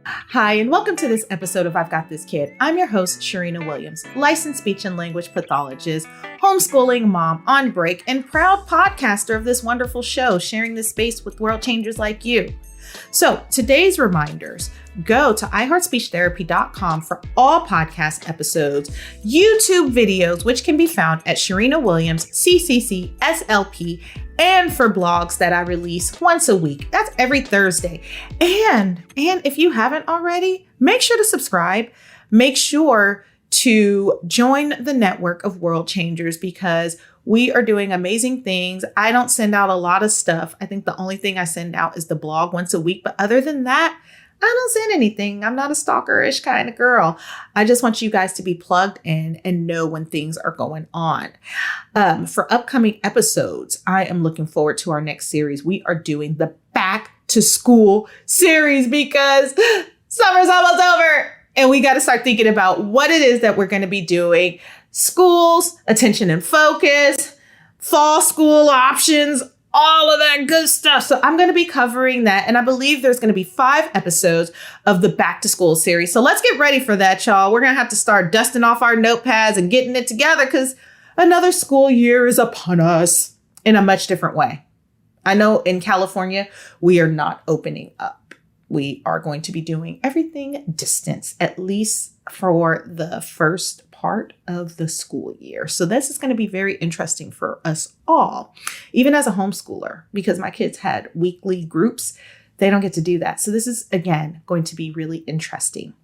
Hi, and welcome to this episode of I've Got This Kid. I'm your host, Cherina Williams, licensed speech and language pathologist, homeschooling mom on break, and proud podcaster of this wonderful show, sharing this space with world changers like you. So today's reminders: go to iHeartSpeechTherapy.com for all podcast episodes, YouTube videos, which can be found at Cherina Williams, CCC, SLP, and for blogs that I release once a week. That's every Thursday. And if you haven't already, make sure to subscribe. Make sure to join the network of world changers because we are doing amazing things. I don't send out a lot of stuff. I think the only thing I send out is the blog once a week. But other than that, I don't send anything. I'm not a stalkerish kind of girl. I just want you guys to be plugged in and know when things are going on. For upcoming episodes, I am looking forward to our next series. We are doing the Back to School series because summer's almost over and we got to start thinking about what it is that we're going to be doing. Schools, attention and focus, fall school options, all of that good stuff. So I'm going to be covering that. And I believe there's going to be 5 episodes of the Back to School series. So let's get ready for that, y'all. We're going to have to start dusting off our notepads and getting it together because another school year is upon us in a much different way. I know in California, we are not opening up. We are going to be doing everything distance, at least for the first part of the school year. So this is going to be very interesting for us all, even as a homeschooler, because my kids had weekly groups. They don't get to do that. So this is, again, going to be really interesting.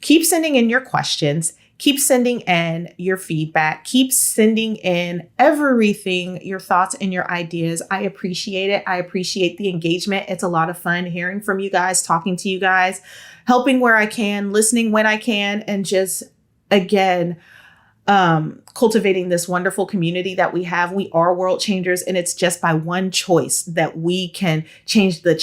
Keep sending in your questions. Keep sending in your feedback. Keep sending in everything, your thoughts and your ideas. I appreciate it. I appreciate the engagement. It's a lot of fun hearing from you guys, talking to you guys, helping where I can, listening when I can, and just, again, cultivating this wonderful community that we have. We are world changers, and it's just by one choice that we can change the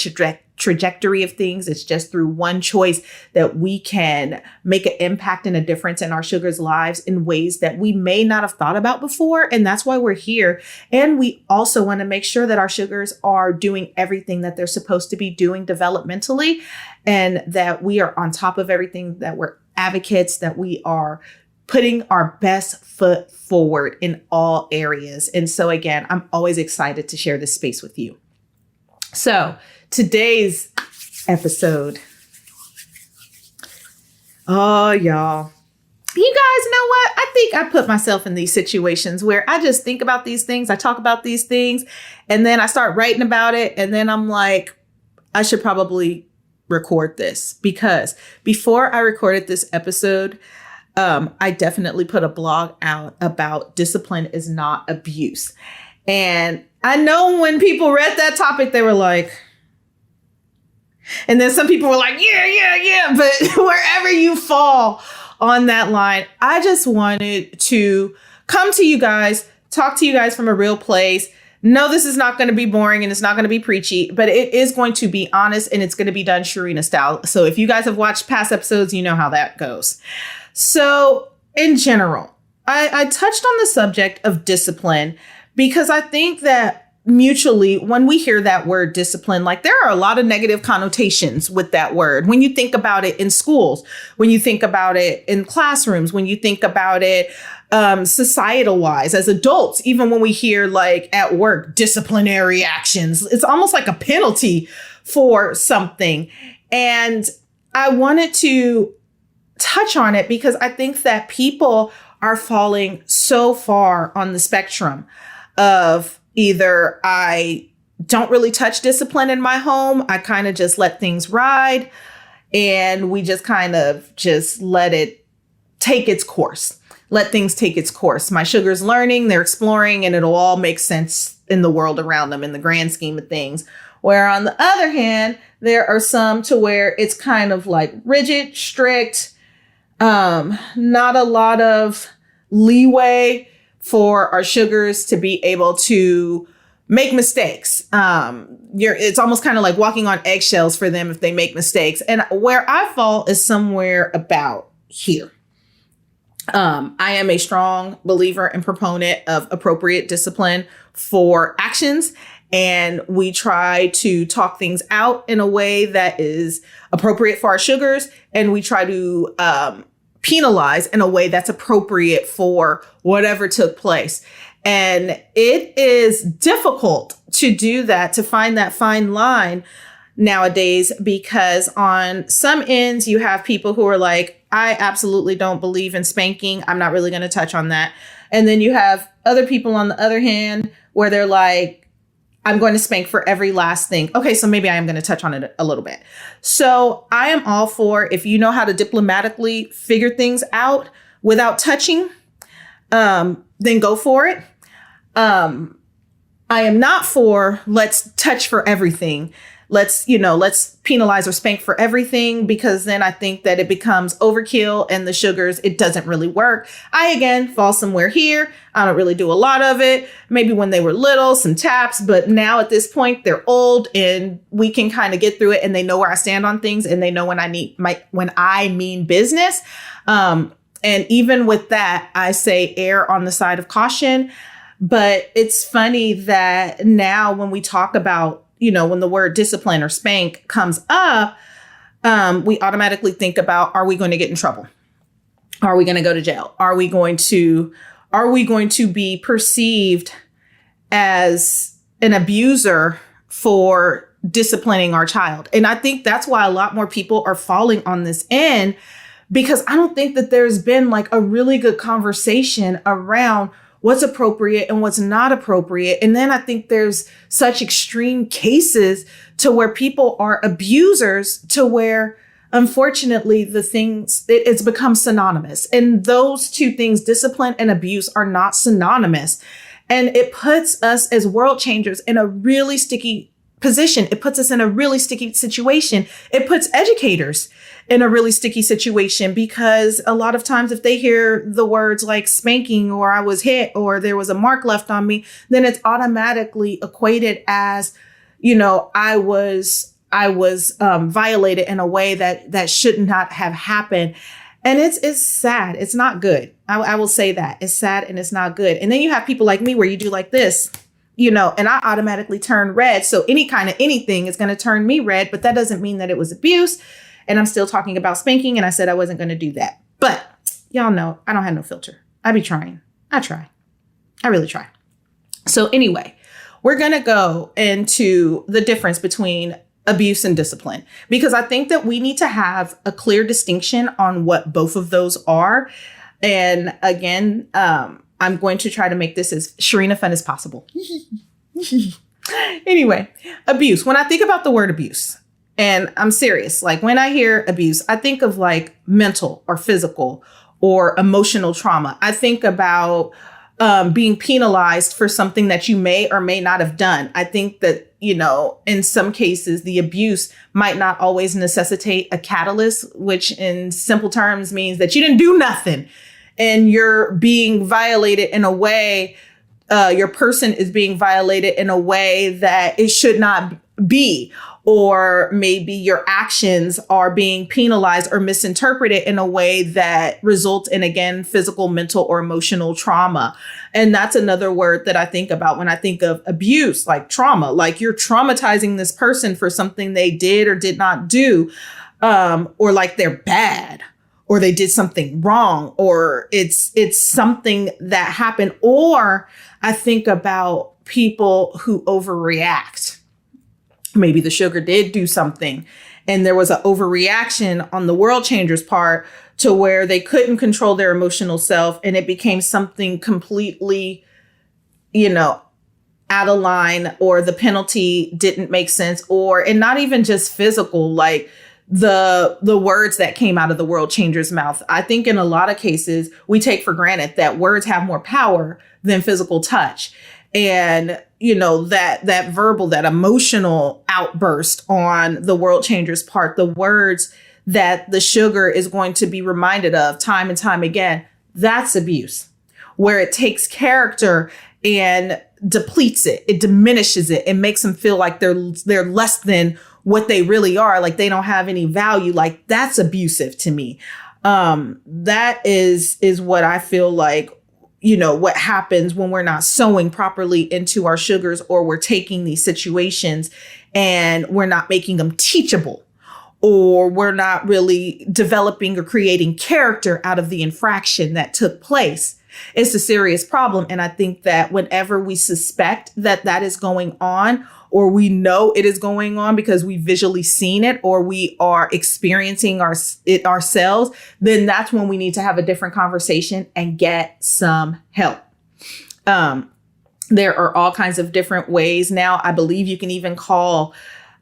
trajectory of things. It's just through one choice that we can make an impact and a difference in our sugars' lives in ways that we may not have thought about before. And that's why we're here. And we also want to make sure that our sugars are doing everything that they're supposed to be doing developmentally, and that we are on top of everything, that we're advocates, that we are putting our best foot forward in all areas. And so again, I'm always excited to share this space with you. So today's episode, oh, y'all, you guys know what? I think I put myself in these situations where I just think about these things. I talk about these things and then I start writing about it. And then I'm like, I should probably record this, because before I recorded this episode, I definitely put a blog out about discipline is not abuse. And I know when people read that topic, they were like, and then some people were like, yeah. But wherever you fall on that line, I just wanted to come to you guys, talk to you guys from a real place. No, this is not going to be boring and it's not going to be preachy, but it is going to be honest and it's going to be done Cherina style. So if you guys have watched past episodes, you know how that goes. So in general, I touched on the subject of discipline because I think that mutually, when we hear that word discipline, like there are a lot of negative connotations with that word. When you think about it in schools, when you think about it in classrooms, when you think about it societal wise as adults, even when we hear like at work, disciplinary actions, it's almost like a penalty for something. And I wanted to touch on it because I think that people are falling so far on the spectrum of either I don't really touch discipline in my home, I kind of just let things ride, and we just kind of just let it take its course. Let things take its course. My sugar's learning, they're exploring, and it'll all make sense in the world around them in the grand scheme of things. Where on the other hand, there are some to where it's kind of like rigid, strict, not a lot of leeway for our sugars to be able to make mistakes. It's almost kind of like walking on eggshells for them if they make mistakes. And where I fall is somewhere about here. I am a strong believer and proponent of appropriate discipline for actions and we try to talk things out in a way that is appropriate for our sugars, and we try to penalize in a way that's appropriate for whatever took place. And it is difficult to do that, to find that fine line nowadays, because on some ends you have people who are like, I absolutely don't believe in spanking. I'm not really going to touch on that. And then you have other people on the other hand where they're like, I'm going to spank for every last thing. Okay, so maybe I am going to touch on it a little bit. So I am all for, if you know how to diplomatically figure things out without touching, then go for it. I am not for let's touch for everything. Let's penalize or spank for everything, because then I think that it becomes overkill and the sugars, it doesn't really work. I, again, fall somewhere here. I don't really do a lot of it. Maybe when they were little, some taps, but now at this point they're old and we can kind of get through it, and they know where I stand on things, and they know when I mean business. And even with that, I say err on the side of caution. But it's funny that now when we talk about, when the word discipline or spank comes up, we automatically think about, are we going to get in trouble? Are we going to go to jail? Are we going to be perceived as an abuser for disciplining our child? And I think that's why a lot more people are falling on this end, because I don't think that there's been like a really good conversation around what's appropriate and what's not appropriate. And then I think there's such extreme cases to where people are abusers, to where, unfortunately, it's become synonymous. And those two things, discipline and abuse, are not synonymous. And it puts us as world changers in a really sticky position. It puts us in a really sticky situation. It puts educators in a really sticky situation, because a lot of times if they hear the words like spanking, or I was hit, or there was a mark left on me, then it's automatically equated as, I was violated in a way that should not have happened. And it's sad. It's not good. I will say that it's sad and it's not good. And then you have people like me where you do like this, and I automatically turn red. So any kind of anything is going to turn me red, but that doesn't mean that it was abuse. And I'm still talking about spanking, and I said I wasn't going to do that. But y'all know I don't have no filter. I be trying. I try. I really try. So anyway, we're going to go into the difference between abuse and discipline, because I think that we need to have a clear distinction on what both of those are. And again, I'm going to try to make this as Cherina fun as possible. Anyway, abuse. When I think about the word abuse, and I'm serious, like when I hear abuse, I think of like mental or physical or emotional trauma. I think about being penalized for something that you may or may not have done. I think that, in some cases, the abuse might not always necessitate a catalyst, which in simple terms means that you didn't do nothing and you're being violated in a way, your person is being violated in a way that it should not be. Or maybe your actions are being penalized or misinterpreted in a way that results in, again, physical, mental, or emotional trauma. And that's another word that I think about when I think of abuse, like trauma, like you're traumatizing this person for something they did or did not do, or like they're bad, or they did something wrong, or it's something that happened. Or I think about people who overreact. Maybe the sugar did do something and there was an overreaction on the world changers' part to where they couldn't control their emotional self, and it became something completely, out of line, or the penalty didn't make sense, and not even just physical, like the words that came out of the world changer's mouth. I think in a lot of cases, we take for granted that words have more power than physical touch. And, that verbal, that emotional outburst on the world changer's part, the words that the sugar is going to be reminded of time and time again, that's abuse, where it takes character and depletes it. It diminishes it. It makes them feel like they're less than what they really are, like they don't have any value. Like that's abusive to me. That is what I feel like, what happens when we're not sewing properly into our sugars, or we're taking these situations and we're not making them teachable, or we're not really developing or creating character out of the infraction that took place. It's a serious problem. And I think that whenever we suspect that that is going on, or we know it is going on because we've visually seen it, or we are experiencing it ourselves, then that's when we need to have a different conversation and get some help. There are all kinds of different ways now. I believe you can even call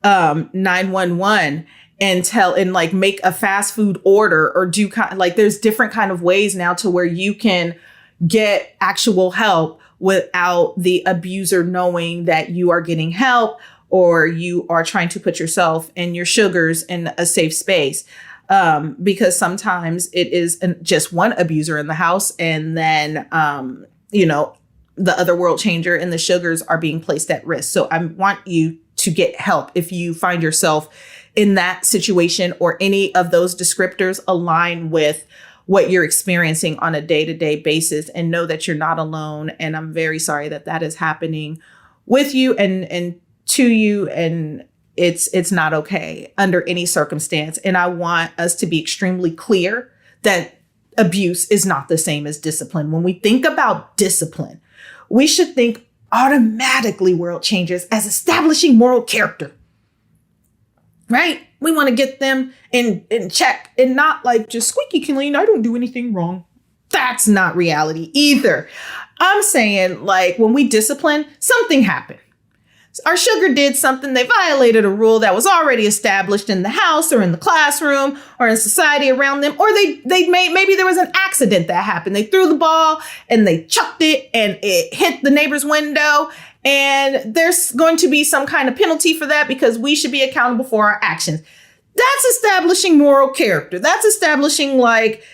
911 and make a fast food order, or do there's different kind of ways now to where you can get actual help without the abuser knowing that you are getting help, or you are trying to put yourself and your sugars in a safe space. Because sometimes it is just one abuser in the house, and then, the other world changer and the sugars are being placed at risk. So I want you to get help if you find yourself in that situation, or any of those descriptors align with what you're experiencing on a day-to-day basis, and know that you're not alone. And I'm very sorry that that is happening with you and to you. And it's not okay under any circumstance. And I want us to be extremely clear that abuse is not the same as discipline. When we think about discipline, we should think automatically, world changers, as establishing moral character, right? We want to get them in check, and not just squeaky clean. I don't do anything wrong. That's not reality either. I'm saying when we discipline, something happened. Our sugar did something. They violated a rule that was already established in the house, or in the classroom, or in society around them. Or maybe there was an accident that happened. They threw the ball and they chucked it and it hit the neighbor's window. And there's going to be some kind of penalty for that, because we should be accountable for our actions. That's establishing moral character. That's establishing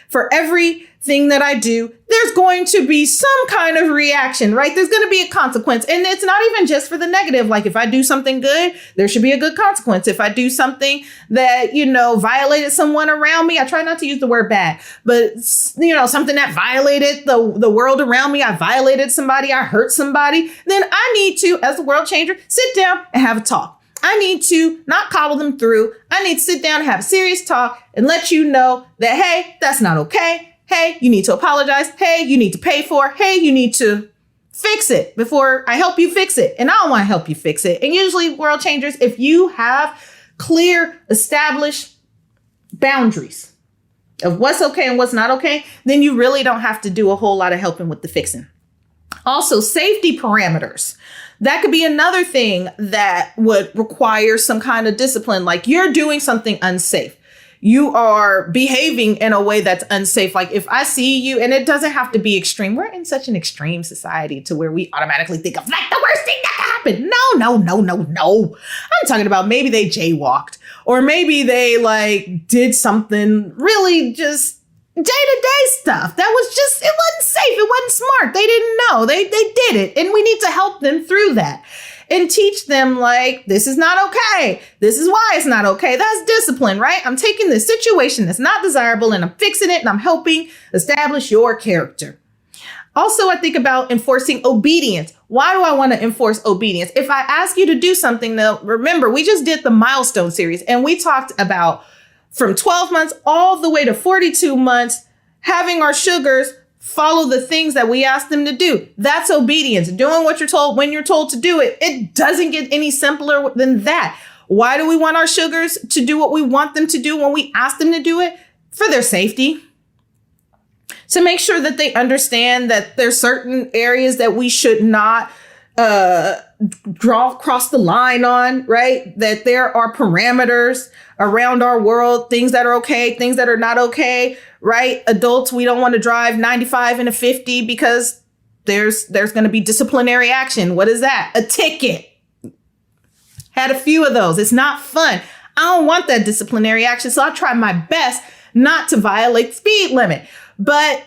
for everything that I do, there's going to be some kind of reaction, right? There's going to be a consequence. And it's not even just for the negative. If I do something good, there should be a good consequence. If I do something that, violated someone around me, I try not to use the word bad, but, something that violated the world around me, I violated somebody, I hurt somebody, then I need to, as the world changer, sit down and have a talk. I need to not coddle them through. I need to sit down and have a serious talk and let you know that, hey, that's not okay. Hey, you need to apologize. Hey, you need to pay for it. Hey, you need to fix it before I help you fix it. And I don't want to help you fix it. And usually, world changers, if you have clear, established boundaries of what's okay and what's not okay, then you really don't have to do a whole lot of helping with the fixing. Also, safety parameters. That could be another thing that would require some kind of discipline. You're doing something unsafe. You are behaving in a way that's unsafe. If I see you, and it doesn't have to be extreme. We're in such an extreme society to where we automatically think of the worst thing that could happen. No. I'm talking about maybe they jaywalked, or maybe they did something really just day-to-day stuff that was just, it wasn't safe. It wasn't smart. They didn't know. They did it. And we need to help them through that and teach them this is not okay. This is why it's not okay. That's discipline, right? I'm taking this situation that's not desirable and I'm fixing it, and I'm helping establish your character. Also, I think about enforcing obedience. Why do I want to enforce obedience? If I ask you to do something, now remember, we just did the milestone series, and we talked about from 12 months all the way to 42 months, having our sugars follow the things that we ask them to do. That's obedience. Doing what you're told when you're told to do it. It doesn't get any simpler than that. Why do we want our sugars to do what we want them to do when we ask them to do it? For their safety. To make sure that they understand that there's certain areas that we should not cross the line on, right? That there are parameters around our world, things that are okay, things that are not okay, right? Adults, we don't want to drive 95 in a 50 because there's going to be disciplinary action. What is that? A ticket. Had a few of those. It's not fun. I don't want that disciplinary action. So I try my best not to violate the speed limit. But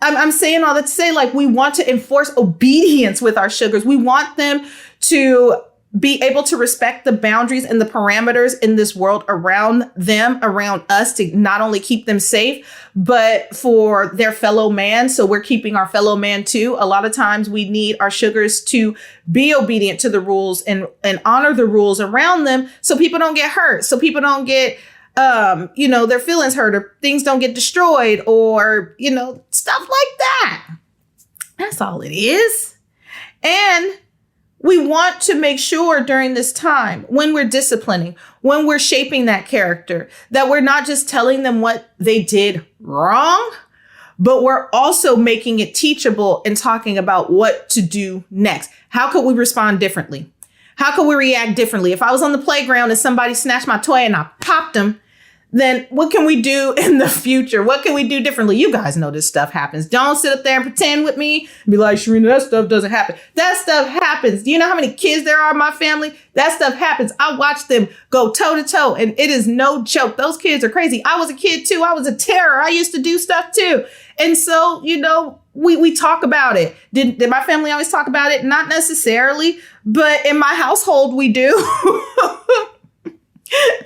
I'm saying all that to say, we want to enforce obedience with our sugars. We want them to be able to respect the boundaries and the parameters in this world around them, around us, to not only keep them safe, but for their fellow man. So we're keeping our fellow man too. A lot of times we need our sugars to be obedient to the rules and honor the rules around them so people don't get hurt, so people don't get their feelings hurt, or things don't get destroyed, or, stuff like that. That's all it is. And we want to make sure during this time, when we're disciplining, when we're shaping that character, that we're not just telling them what they did wrong, but we're also making it teachable and talking about what to do next. How could we respond differently? How could we react differently? If I was on the playground and somebody snatched my toy and I popped them, then what can we do in the future? What can we do differently? You guys know this stuff happens. Don't sit up there and pretend with me and be like, Cherina, that stuff doesn't happen. That stuff happens. Do you know how many kids there are in my family? That stuff happens. I watch them go toe to toe, and it is no joke. Those kids are crazy. I was a kid too. I was a terror. I used to do stuff too. And so, we talk about it. Did my family always talk about it? Not necessarily, but in my household, we do.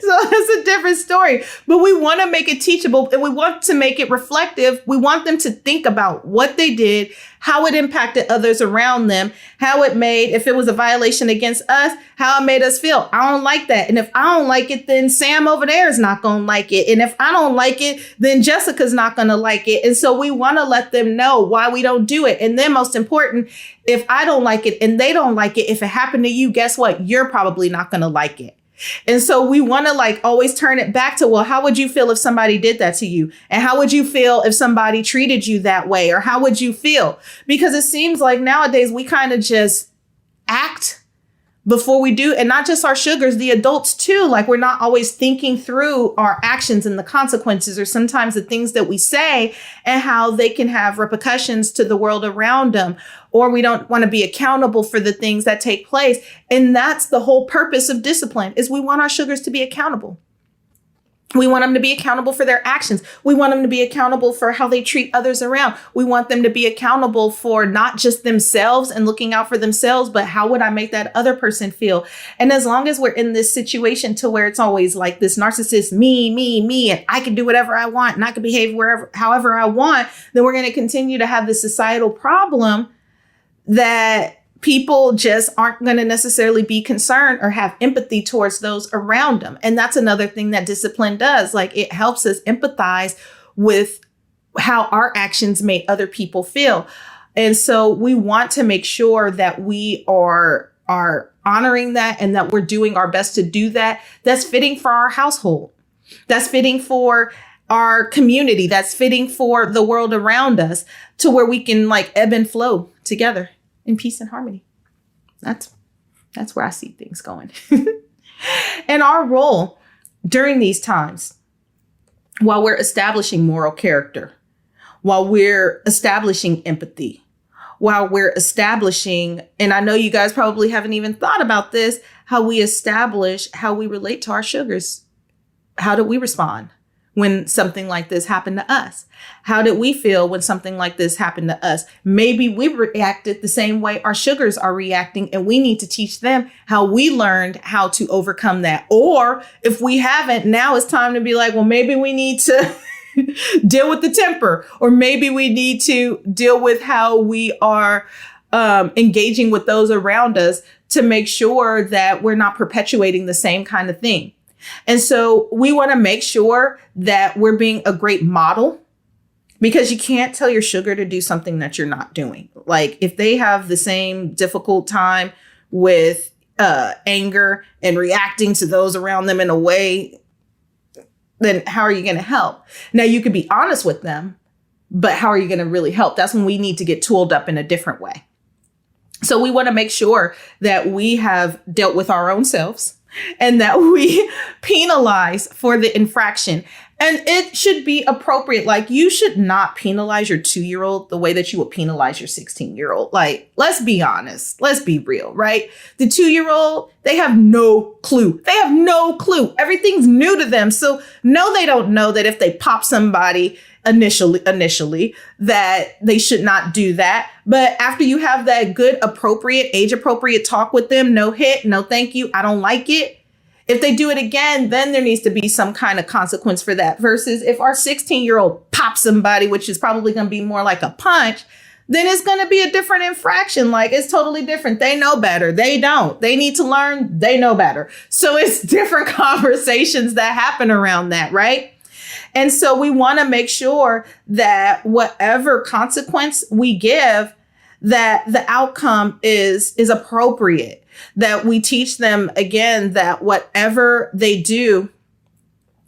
So it's a different story, but we want to make it teachable, and we want to make it reflective. We want them to think about what they did, how it impacted others around them, how it made, if it was a violation against us, how it made us feel. I don't like that. And if I don't like it, then Sam over there is not going to like it. And if I don't like it, then Jessica's not going to like it. And so we want to let them know why we don't do it. And then most important, if I don't like it and they don't like it, if it happened to you, guess what? You're probably not going to like it. And so we want to always turn it back to, well, how would you feel if somebody did that to you? And how would you feel if somebody treated you that way? Or how would you feel? Because it seems like nowadays we kind of just act before we do. And not just our sugars, the adults too. We're not always thinking through our actions and the consequences, or sometimes the things that we say and how they can have repercussions to the world around them. Or we don't want to be accountable for the things that take place. And that's the whole purpose of discipline, is we want our sugars to be accountable. We want them to be accountable for their actions. We want them to be accountable for how they treat others around. We want them to be accountable for not just themselves and looking out for themselves, but how would I make that other person feel? And as long as we're in this situation to where it's always like this narcissist, me, and I can do whatever I want and I can behave however I want, then we're going to continue to have this societal problem that people just aren't going to necessarily be concerned or have empathy towards those around them. And that's another thing that discipline does. It helps us empathize with how our actions make other people feel. And so we want to make sure that we are honoring that, and that we're doing our best to do that. That's fitting for our household. That's fitting for our community. That's fitting for the world around us, to where we can ebb and flow together in peace and harmony. That's where I see things going. And our role during these times, while we're establishing moral character, while we're establishing empathy, while we're establishing, and I know you guys probably haven't even thought about this, how we establish how we relate to our sugars. How do we respond when something like this happened to us? How did we feel when something like this happened to us? Maybe we reacted the same way our sugars are reacting, and we need to teach them how we learned how to overcome that. Or if we haven't, now it's time to be like, well, maybe we need to deal with the temper, or maybe we need to deal with how we are engaging with those around us to make sure that we're not perpetuating the same kind of thing. And so we want to make sure that we're being a great model, because you can't tell your sugar to do something that you're not doing. If they have the same difficult time with anger and reacting to those around them in a way, then how are you going to help? Now, you could be honest with them, but how are you going to really help? That's when we need to get tooled up in a different way. So we want to make sure that we have dealt with our own selves, and that we penalize for the infraction. And it should be appropriate. Like, you should not penalize your 2-year-old the way that you would penalize your 16-year-old. Like, let's be honest. Let's be real, right? The 2-year-old, they have no clue. They have no clue. Everything's new to them. So no, they don't know that if they pop somebody initially, that they should not do that. But after you have that good, appropriate, age appropriate talk with them, no hit, no thank you, I don't like it. If they do it again, then there needs to be some kind of consequence for that. Versus if our 16-year-old pops somebody, which is probably going to be more like a punch, then it's going to be a different infraction. Like, it's totally different. They know better. They don't. They need to learn. They know better. So it's different conversations that happen around that, right? And so we want to make sure that whatever consequence we give, that the outcome is appropriate. That we teach them, again, that whatever they do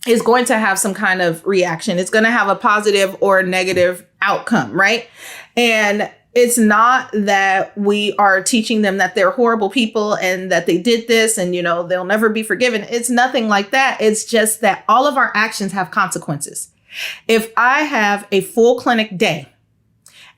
is going to have some kind of reaction. It's going to have a positive or a negative outcome, right? And it's not that we are teaching them that they're horrible people and that they did this and, they'll never be forgiven. It's nothing like that. It's just that all of our actions have consequences. If I have a full clinic day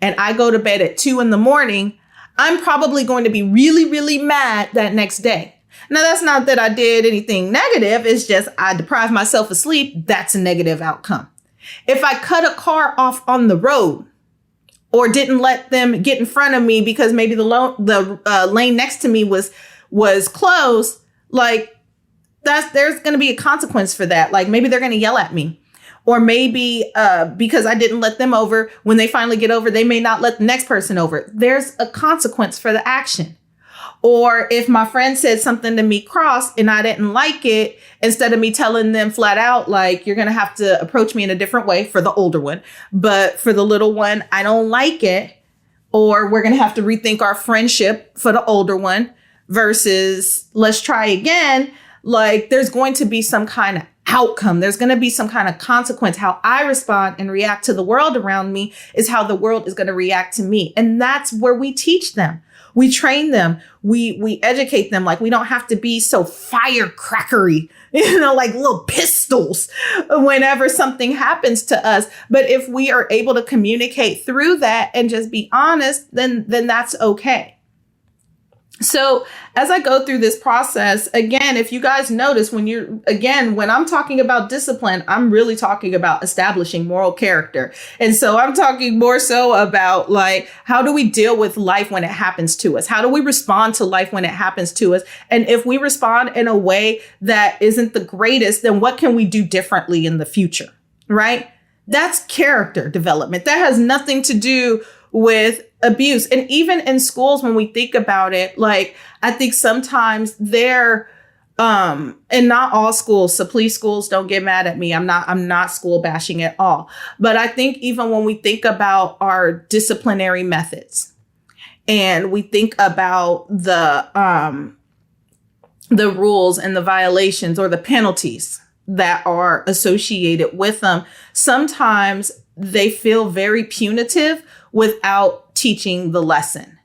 and I go to bed at 2 a.m, I'm probably going to be really, really mad that next day. Now, that's not that I did anything negative. It's just I deprived myself of sleep. That's a negative outcome. If I cut a car off on the road or didn't let them get in front of me because maybe the lane next to me was closed, like there's going to be a consequence for that. Like, maybe they're going to yell at me. Or maybe because I didn't let them over, when they finally get over, they may not let the next person over. There's a consequence for the action. Or if my friend said something to me cross and I didn't like it, instead of me telling them flat out, like, you're going to have to approach me in a different way for the older one. But for the little one, I don't like it. Or we're going to have to rethink our friendship for the older one versus let's try again. Like, there's going to be some kind of outcome. There's going to be some kind of consequence. How I respond and react to the world around me is how the world is going to react to me. And that's where we teach them. We train them. We educate them. Like, we don't have to be so firecrackery, like little pistols whenever something happens to us. But if we are able to communicate through that and just be honest, then that's okay. So as I go through this process, again, if you guys notice when I'm talking about discipline, I'm really talking about establishing moral character. And so I'm talking more so about, like, how do we deal with life when it happens to us? How do we respond to life when it happens to us? And if we respond in a way that isn't the greatest, then what can we do differently in the future? Right? That's character development. That has nothing to do with abuse. And even in schools, when we think about it, like, I think sometimes they're, and not all schools, so please, schools, don't get mad at me. I'm not school bashing at all. But I think even when we think about our disciplinary methods and we think about the rules and the violations or the penalties that are associated with them, sometimes they feel very punitive without teaching the lesson.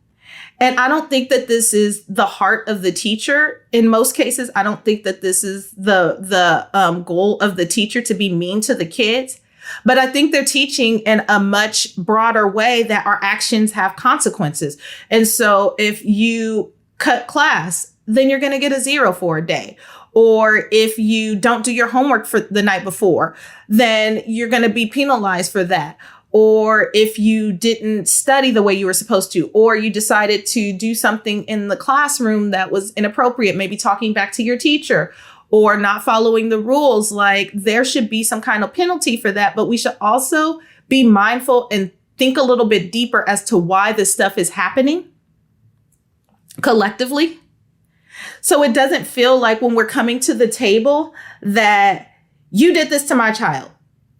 And I don't think that this is the heart of the teacher. In most cases, I don't think that this is the goal of the teacher, to be mean to the kids. But I think they're teaching in a much broader way that our actions have consequences. And so if you cut class, then you're going to get a 0 for a day. Or if you don't do your homework for the night before, then you're going to be penalized for that. Or if you didn't study the way you were supposed to, or you decided to do something in the classroom that was inappropriate, maybe talking back to your teacher or not following the rules, like, there should be some kind of penalty for that. But we should also be mindful and think a little bit deeper as to why this stuff is happening collectively. So it doesn't feel like when we're coming to the table that you did this to my child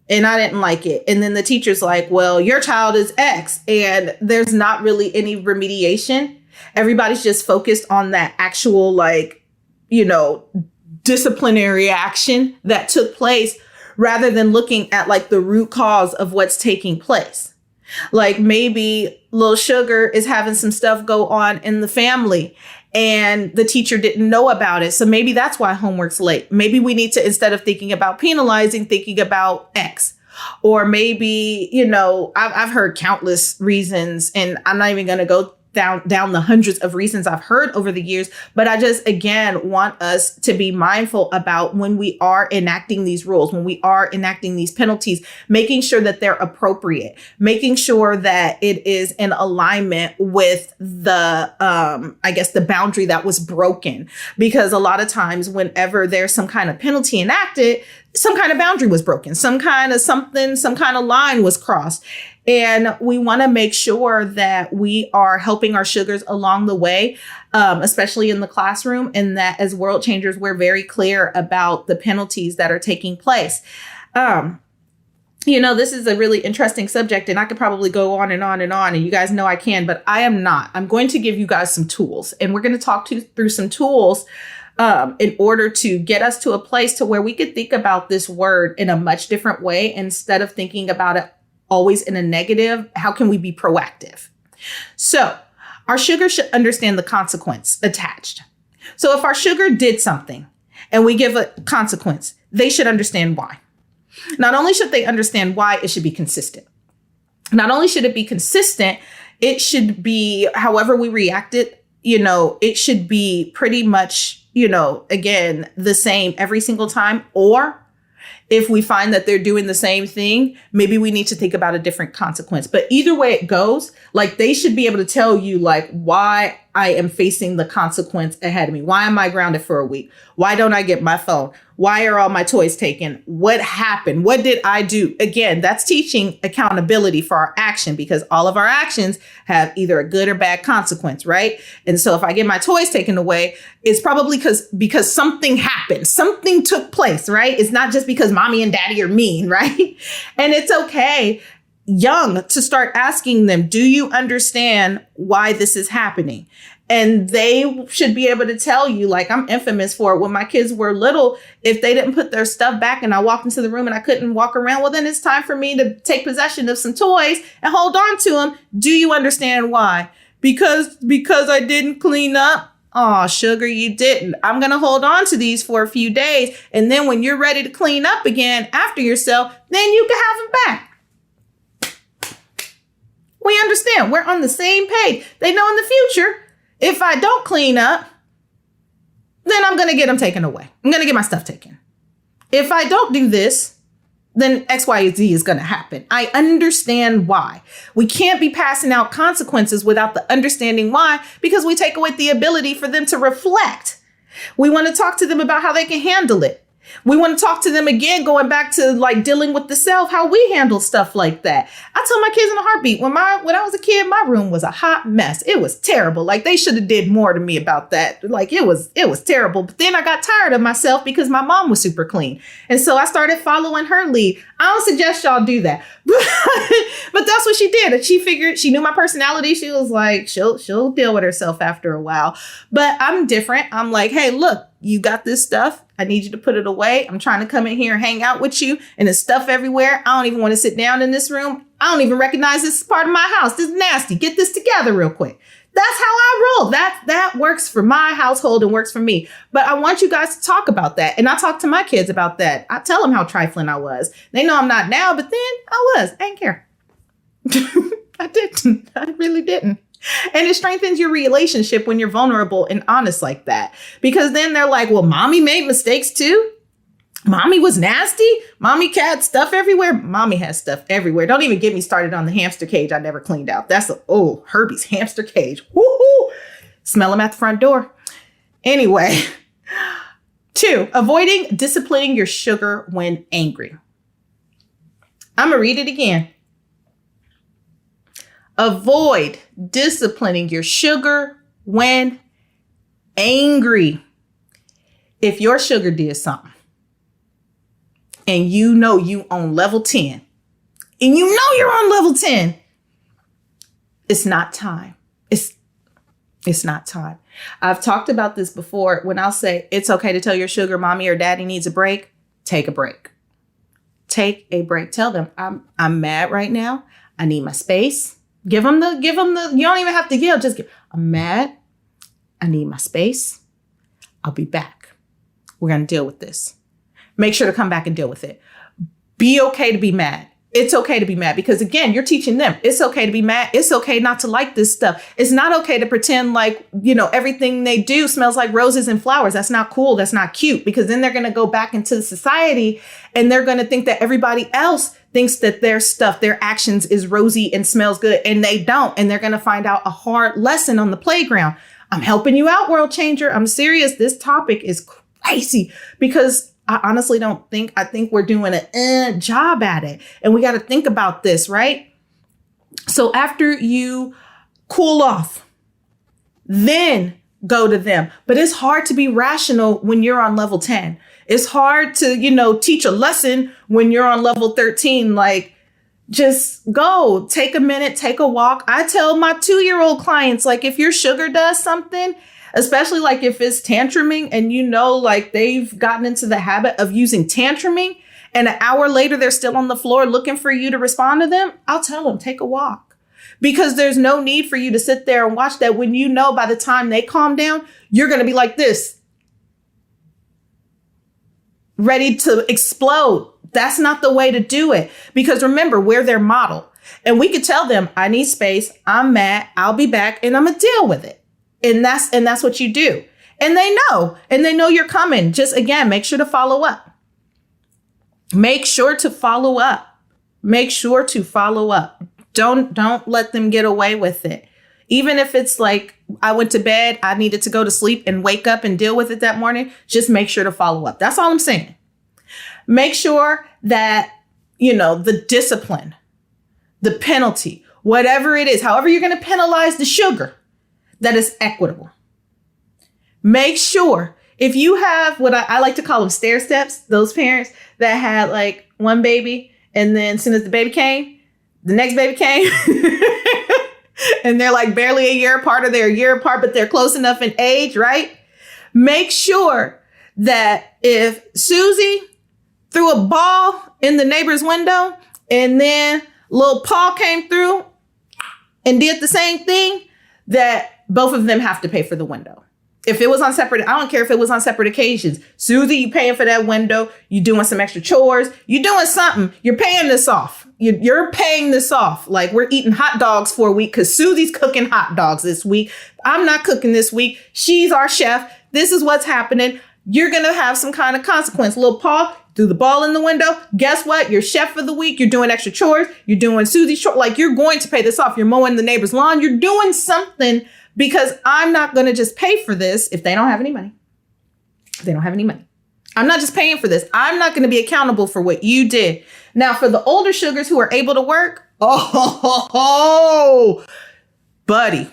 and I didn't like it. And then the teacher's like, well, your child is X, and there's not really any remediation. Everybody's just focused on that actual, like, disciplinary action that took place rather than looking at, like, the root cause of what's taking place. Like, maybe little Sugar is having some stuff go on in the family and the teacher didn't know about it. So maybe that's why homework's late. Maybe we need to, instead of thinking about penalizing, thinking about X. Or maybe, I've heard countless reasons, and I'm not even going to go down the hundreds of reasons I've heard over the years. But I just, again, want us to be mindful about when we are enacting these rules, when we are enacting these penalties, making sure that they're appropriate, making sure that it is in alignment with the, the boundary that was broken. Because a lot of times whenever there's some kind of penalty enacted, some kind of boundary was broken, some kind of line was crossed. And we want to make sure that we are helping our sugars along the way, especially in the classroom, and that as world changers, we're very clear about the penalties that are taking place. This is a really interesting subject, and I could probably go on and on and on, and you guys know I can, but I am not. I'm going to give you guys some tools, and we're going to talk through some tools in order to get us to a place to where we could think about this word in a much different way. Instead of thinking about it always in a negative, how can we be proactive? So our sugar should understand the consequence attached. So if our sugar did something and we give a consequence, they should understand why. Not only should they understand why, it should be consistent. Not only should it be consistent, it should be however we react it should be pretty much, again, the same every single time. Or if we find that they're doing the same thing, maybe we need to think about a different consequence. But either way it goes, they should be able to tell you why I am facing the consequence ahead of me. Why am I grounded for a week? Why don't I get my phone? Why are all my toys taken? What happened? What did I do? Again, that's teaching accountability for our action, because all of our actions have either a good or bad consequence, right? And so if I get my toys taken away, it's probably because something happened. Something took place, right? It's not just because mommy and daddy are mean, right? And it's okay, young, to start asking them, do you understand why this is happening? And they should be able to tell you, I'm infamous for it. When my kids were little, if they didn't put their stuff back and I walked into the room and I couldn't walk around, well, then it's time for me to take possession of some toys and hold on to them. Do you understand why? Because I didn't clean up. Oh, sugar, you didn't. I'm going to hold on to these for a few days. And then when you're ready to clean up again after yourself, then you can have them back. We understand. We're on the same page. They know in the future, if I don't clean up, then I'm going to get them taken away. I'm going to get my stuff taken. If I don't do this, then X, Y, and Z is going to happen. I understand why. We can't be passing out consequences without the understanding why, because we take away the ability for them to reflect. We want to talk to them about how they can handle it. We want to talk to them again, going back to dealing with the self, how we handle stuff like that. I told my kids in a heartbeat, when I was a kid, my room was a hot mess. It was terrible. They should have did more to me about that. It was terrible. But then I got tired of myself because my mom was super clean. And so I started following her lead. I don't suggest y'all do that. But that's what she did. And she figured, she knew my personality. She was like, she'll deal with herself after a while. But I'm different. I'm like, hey, look, you got this stuff. I need you to put it away. I'm trying to come in here and hang out with you, and there's stuff everywhere. I don't even want to sit down in this room. I don't even recognize this is part of my house. This is nasty. Get this together real quick. That's how I roll. That works for my household and works for me. But I want you guys to talk about that. And I talk to my kids about that. I tell them how trifling I was. They know I'm not now, but then I was. I didn't care. I didn't. I really didn't. And it strengthens your relationship when you're vulnerable and honest like that. Because then they're like, well, mommy made mistakes too. Mommy was nasty. Mommy had stuff everywhere. Mommy has stuff everywhere. Don't even get me started on the hamster cage I never cleaned out. Herbie's hamster cage. Woohoo! Smell them at the front door. Anyway, 2, avoiding disciplining your sugar when angry. I'm going to read it again. Avoid disciplining your sugar when angry. If your sugar did something and you know you on level 10 and you know you're on level 10, it's not time. It's not time. I've talked about this before when I'll say it's okay to tell your sugar mommy or daddy needs a break. Take a break. Take a break. Tell them I'm mad right now. I need my space. Give them the, you don't even have to yell. Just I'm mad. I need my space. I'll be back. We're going to deal with this. Make sure to come back and deal with it. Be okay to be mad. It's okay to be mad because, again, you're teaching them it's okay to be mad. It's okay not to like this stuff. It's not okay to pretend like, everything they do smells like roses and flowers. That's not cool. That's not cute, because then they're going to go back into the society and they're going to think that everybody else thinks that their stuff, their actions is rosy and smells good, and they don't. And they're going to find out a hard lesson on the playground. I'm helping you out, world changer. I'm serious. This topic is crazy because I honestly I think we're doing a job at it. And we got to think about this, right? So after you cool off, then go to them. But it's hard to be rational when you're on level 10. It's hard to, teach a lesson when you're on level 13. Like, just go, take a minute, take a walk. I tell my 2-year-old clients, like, if your sugar does something, especially like if it's tantruming and like they've gotten into the habit of using tantruming and an hour later they're still on the floor looking for you to respond to them, I'll tell them, take a walk. Because there's no need for you to sit there and watch that when by the time they calm down, you're going to be like this, ready to explode. That's not the way to do it. Because remember, we're their model. And we could tell them, I need space, I'm mad, I'll be back, and I'm going to deal with it. And that's what you do. And they know you're coming. Just, again, make sure to follow up. Make sure to follow up. Make sure to follow up. Don't let them get away with it. Even if it's like, I went to bed, I needed to go to sleep and wake up and deal with it that morning, just make sure to follow up. That's all I'm saying. Make sure that, the discipline, the penalty, whatever it is, however you're going to penalize the sugar, that is equitable. Make sure if you have what I like to call them stair steps, those parents that had like one baby and then as soon as the baby came, the next baby came and they're like barely a year apart or they're a year apart, but they're close enough in age, right? Make sure that if Susie threw a ball in the neighbor's window and then little Paul came through and did the same thing, that both of them have to pay for the window. If it was on separate, I don't care if it was on separate occasions. Susie, you paying for that window. You doing some extra chores. You doing something. You're paying this off. You're paying this off. Like, we're eating hot dogs for a week because Susie's cooking hot dogs this week. I'm not cooking this week. She's our chef. This is what's happening. You're going to have some kind of consequence. Little Paul threw the ball in the window. Guess what? You're chef for the week. You're doing extra chores. You're doing Susie's chores. Like, you're going to pay this off. You're mowing the neighbor's lawn. You're doing something, because I'm not going to just pay for this if they don't have any money. They don't have any money. I'm not just paying for this. I'm not going to be accountable for what you did. Now, for the older sugars who are able to work, buddy,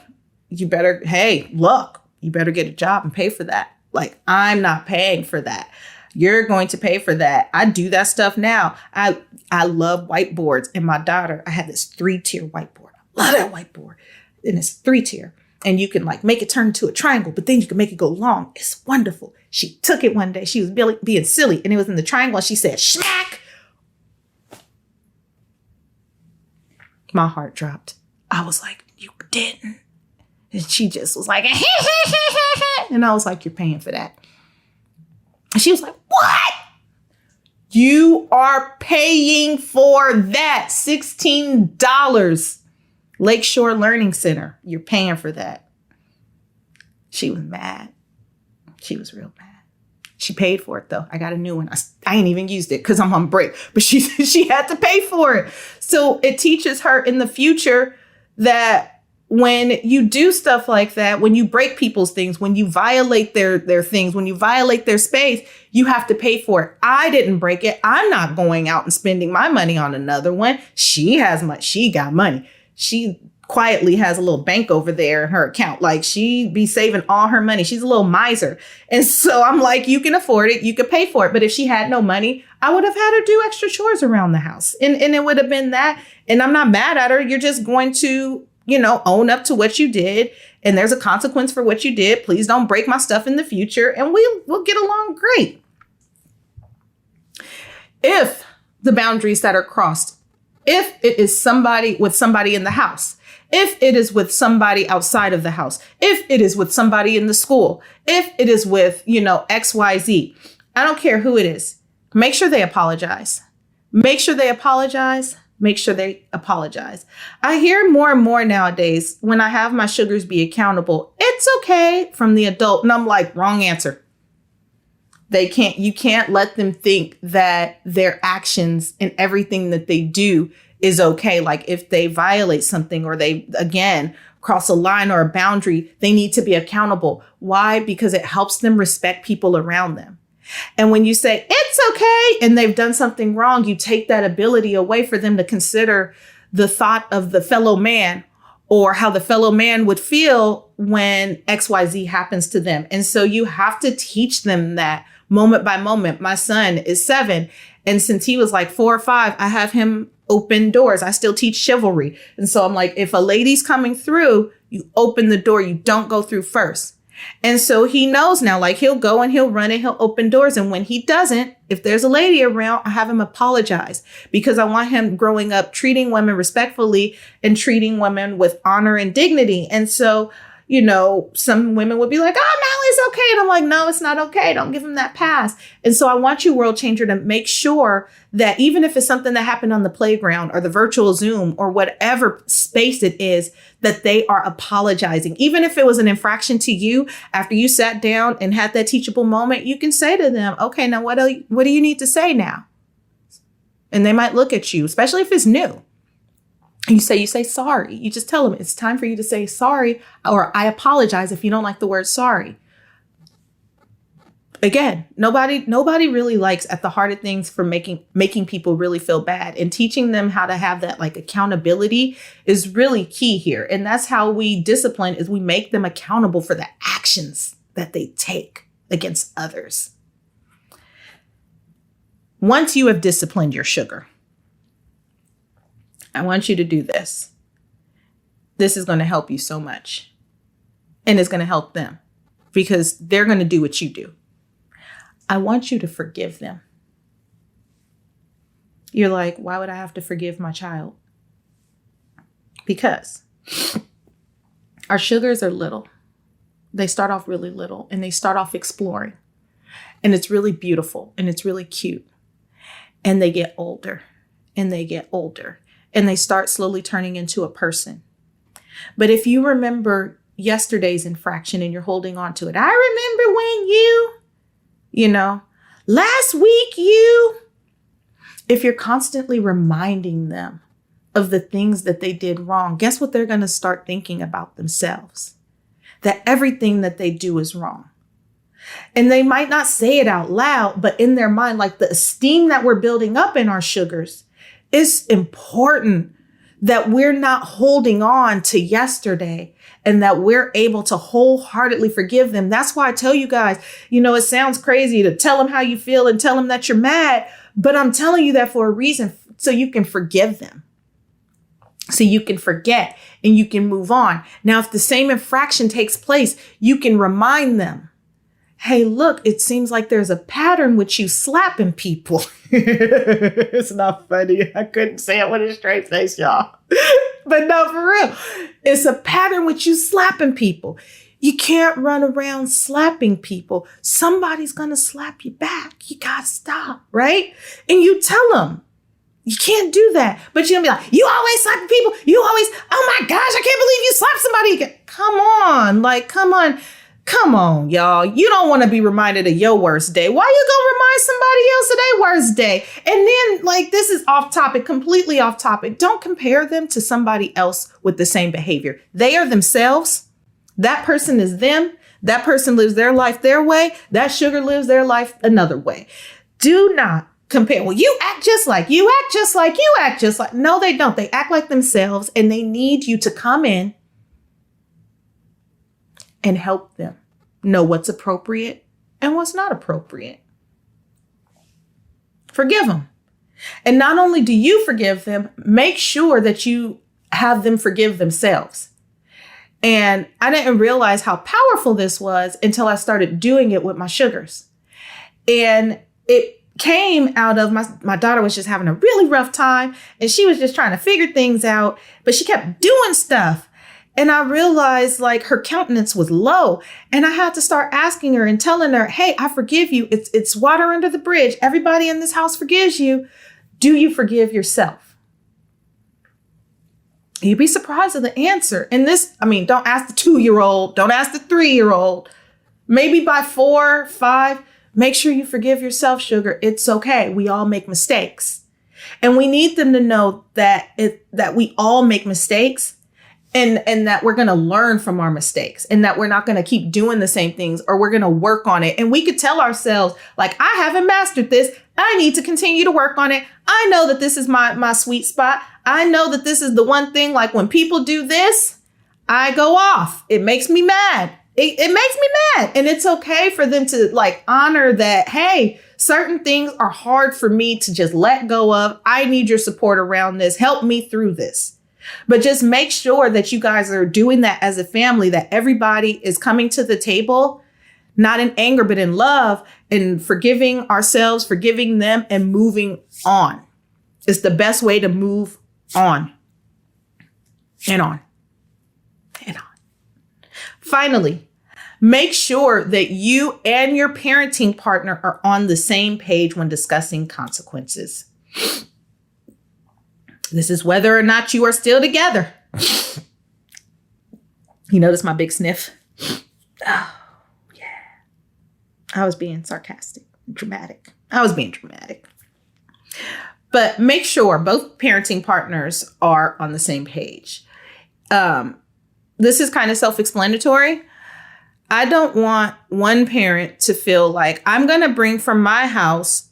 you better get a job and pay for that. Like, I'm not paying for that. You're going to pay for that. I do that stuff now. I love whiteboards. And my daughter, I have this 3-tier whiteboard. I love that whiteboard. And it's 3-tier. And you can like make it turn into a triangle, but then you can make it go long. It's wonderful. She took it one day. She was being silly and it was in the triangle. And she said, smack. My heart dropped. I was like, you didn't. And she just was like, and I was like, you're paying for that. And she was like, what? You are paying for that. $16. Lakeshore Learning Center. You're paying for that. She was mad. She was real mad. She paid for it though. I got a new one. I ain't even used it because I'm on break, but she had to pay for it. So it teaches her in the future that when you do stuff like that, when you break people's things, when you violate their things, when you violate their space, you have to pay for it. I didn't break it. I'm not going out and spending my money on another one. She got money. She quietly has a little bank over there in her account. Like, she be saving all her money. She's a little miser. And so I'm like, you can afford it. You could pay for it. But if she had no money, I would have had her do extra chores around the house. And it would have been that. And I'm not mad at her. You're just going to, own up to what you did. And there's a consequence for what you did. Please don't break my stuff in the future. And we'll get along great. If the boundaries that are crossed, if it is somebody with somebody in the house, if it is with somebody outside of the house, if it is with somebody in the school, if it is with, XYZ, I don't care who it is. Make sure they apologize. Make sure they apologize. Make sure they apologize. I hear more and more nowadays when I have my sugars be accountable, it's okay from the adult. And I'm like, wrong answer. You can't let them think that their actions and everything that they do is okay. Like if they violate something or they, again, cross a line or a boundary, they need to be accountable. Why? Because it helps them respect people around them. And when you say it's okay and they've done something wrong, you take that ability away for them to consider the thought of the fellow man or how the fellow man would feel when XYZ happens to them. And so you have to teach them that moment by moment. My son is 7. And since he was like 4 or 5, I have him open doors. I still teach chivalry. And so I'm like, if a lady's coming through, you open the door. You don't go through first. And so he knows now, like he'll go and he'll run and he'll open doors. And when he doesn't, if there's a lady around, I have him apologize because I want him growing up treating women respectfully and treating women with honor and dignity. And so, some women would be like, oh, no, it's okay. And I'm like, no, it's not okay. Don't give him that pass. And so I want you, World Changer, to make sure that even if it's something that happened on the playground or the virtual Zoom or whatever space it is, that they are apologizing. Even if it was an infraction to you, after you sat down and had that teachable moment, you can say to them, okay, now what do you need to say now? And they might look at you, especially if it's new. You say sorry. You just tell them it's time for you to say sorry, or I apologize if you don't like the word sorry. Again, nobody really likes at the heart of things for making people really feel bad, and teaching them how to have that like accountability is really key here. And that's how we discipline, is we make them accountable for the actions that they take against others. Once you have disciplined your sugar, I want you to do this. This is going to help you so much. And it's going to help them because they're going to do what you do. I want you to forgive them. You're like, why would I have to forgive my child? Because our sugars are little. They start off really little and they start off exploring. And it's really beautiful and it's really cute. And they get older and they get older. And they start slowly turning into a person. But if you remember yesterday's infraction and you're holding on to it, I remember when last week if you're constantly reminding them of the things that they did wrong, guess what they're going to start thinking about themselves? That everything that they do is wrong. And they might not say it out loud, but in their mind, like the esteem that we're building up in our sugars, it's important that we're not holding on to yesterday and that we're able to wholeheartedly forgive them. That's why I tell you guys, it sounds crazy to tell them how you feel and tell them that you're mad, but I'm telling you that for a reason, so you can forgive them, so you can forget and you can move on. Now, if the same infraction takes place, you can remind them, hey, look, it seems like there's a pattern with you slapping people. It's not funny. I couldn't say it with a straight face, y'all. But no, for real. It's a pattern with you slapping people. You can't run around slapping people. Somebody's going to slap you back. You got to stop, right? And you tell them. You can't do that. But you're going to be like, you always slapping people. You always, oh my gosh, I can't believe you slapped somebody again. Come on. Come on, y'all. You don't want to be reminded of your worst day. Why you gonna remind somebody else of their worst day? And then, this is off topic, completely off topic. Don't compare them to somebody else with the same behavior. They are themselves. That person is them. That person lives their life their way. That sugar lives their life another way. Do not compare. Well, you act just like, you act just like, you act just like. No, they don't. They act like themselves, and they need you to come in and help them know what's appropriate and what's not appropriate. Forgive them. And not only do you forgive them, make sure that you have them forgive themselves. And I didn't realize how powerful this was until I started doing it with my sugars. And it came out of my daughter was just having a really rough time and she was just trying to figure things out, but she kept doing stuff. And I realized like her countenance was low and I had to start asking her and telling her, hey, I forgive you. It's water under the bridge. Everybody in this house forgives you. Do you forgive yourself? You'd be surprised at the answer. And this, I mean, don't ask the 2-year-old, don't ask the 3-year-old, maybe by 4, 5, make sure you forgive yourself, sugar. It's okay. We all make mistakes. And we need them to know that we all make mistakes and that we're going to learn from our mistakes and that we're not going to keep doing the same things or we're going to work on it. And we could tell ourselves like, I haven't mastered this. I need to continue to work on it. I know that this is my sweet spot. I know that this is the one thing, like when people do this, I go off. It makes me mad. It makes me mad. And it's okay for them to like honor that, hey, certain things are hard for me to just let go of. I need your support around this. Help me through this. But just make sure that you guys are doing that as a family, that everybody is coming to the table, not in anger, but in love and forgiving ourselves, forgiving them and moving on. It's the best way to move on and on and on. Finally, make sure that you and your parenting partner are on the same page when discussing consequences. This is whether or not you are still together. You notice my big sniff? Oh, yeah. I was being sarcastic, dramatic. But make sure both parenting partners are on the same page. This is kind of self-explanatory. I don't want one parent to feel like I'm going to bring from my house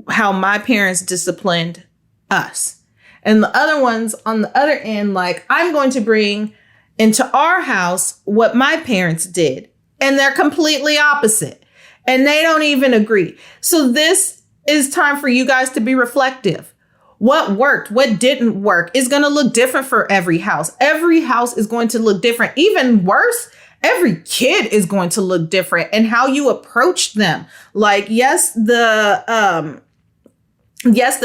how my parents disciplined us. And the other ones on the other end, like I'm going to bring into our house what my parents did. And they're completely opposite. And they don't even agree. So this is time for you guys to be reflective. What worked? What didn't work is going to look different for every house. Every house is going to look different. Even worse, every kid is going to look different and how you approach them. Like, yes, the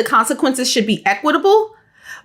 consequences should be equitable,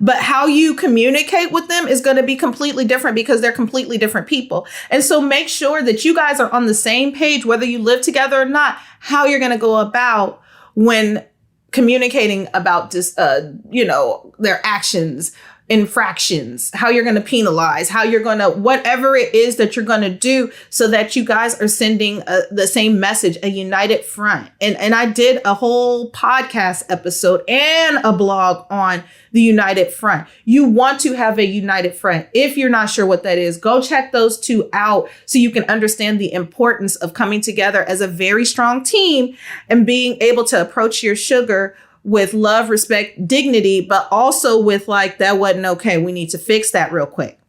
but how you communicate with them is going to be completely different because they're completely different people. And so make sure that you guys are on the same page, whether you live together or not, how you're going to go about when communicating about this, their actions, infractions, how you're going to penalize, how you're going to, whatever it is that you're going to do so that you guys are sending the same message, a united front. And I did a whole podcast episode and a blog on the united front. You want to have a united front. If you're not sure what that is, go check those two out so you can understand the importance of coming together as a very strong team and being able to approach your sugar with love, respect, dignity, but also with like, that wasn't okay. We need to fix that real quick.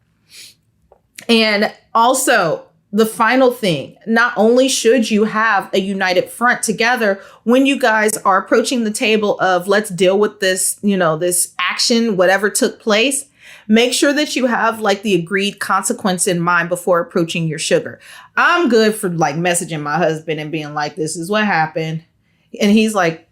And also the final thing, not only should you have a united front together when you guys are approaching the table of let's deal with this, this action, whatever took place, make sure that you have like the agreed consequence in mind before approaching your sugar. I'm good for like messaging my husband and being like, this is what happened. And he's like,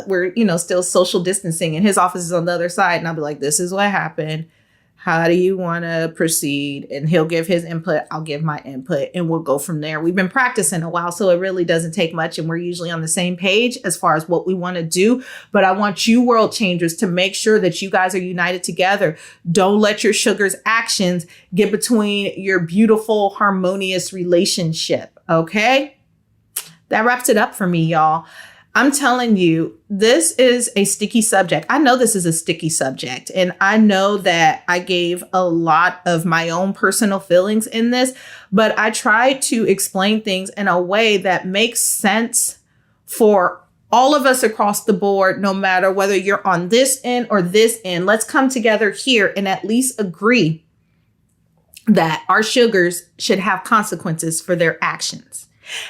we're, still social distancing and his office is on the other side. And I'll be like, this is what happened. How do you want to proceed? And he'll give his input. I'll give my input and we'll go from there. We've been practicing a while, so it really doesn't take much. And we're usually on the same page as far as what we want to do. But I want you world changers to make sure that you guys are united together. Don't let your sugar's actions get between your beautiful, harmonious relationship. Okay? That wraps it up for me, y'all. I'm telling you, this is a sticky subject. I know this is a sticky subject, and I know that I gave a lot of my own personal feelings in this, but I tried to explain things in a way that makes sense for all of us across the board, no matter whether you're on this end or this end. Let's come together here and at least agree that our sugars should have consequences for their actions.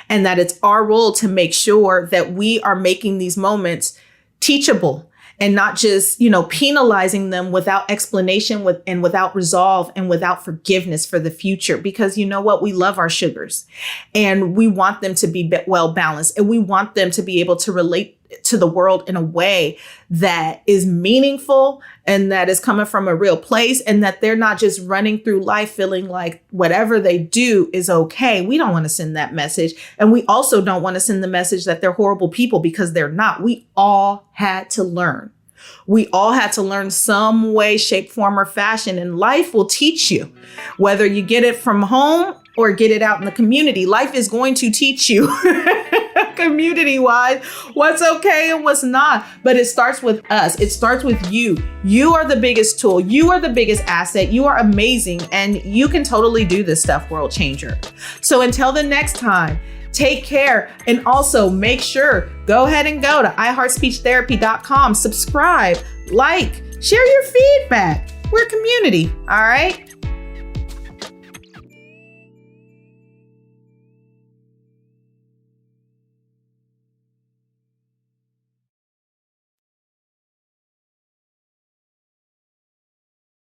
And that it's our role to make sure that we are making these moments teachable and not just, penalizing them without explanation and without resolve and without forgiveness for the future. Because you know what? We love our sugars and we want them to be well balanced and we want them to be able to relate to the world in a way that is meaningful and that is coming from a real place, and that they're not just running through life feeling like whatever they do is okay. We don't want to send that message. And we also don't want to send the message that they're horrible people, because they're not. We all had to learn. We all had to learn some way, shape, form, or fashion, and life will teach you. Whether you get it from home or get it out in the community, life is going to teach you community-wise what's okay and what's not. But it starts with us. It starts with you. You are the biggest tool. You are the biggest asset. You are amazing, and you can totally do this stuff, world changer. So until the next time, take care. And also make sure, go ahead and go to iHeartSpeechTherapy.com, subscribe, like, share your feedback. We're a community. All right.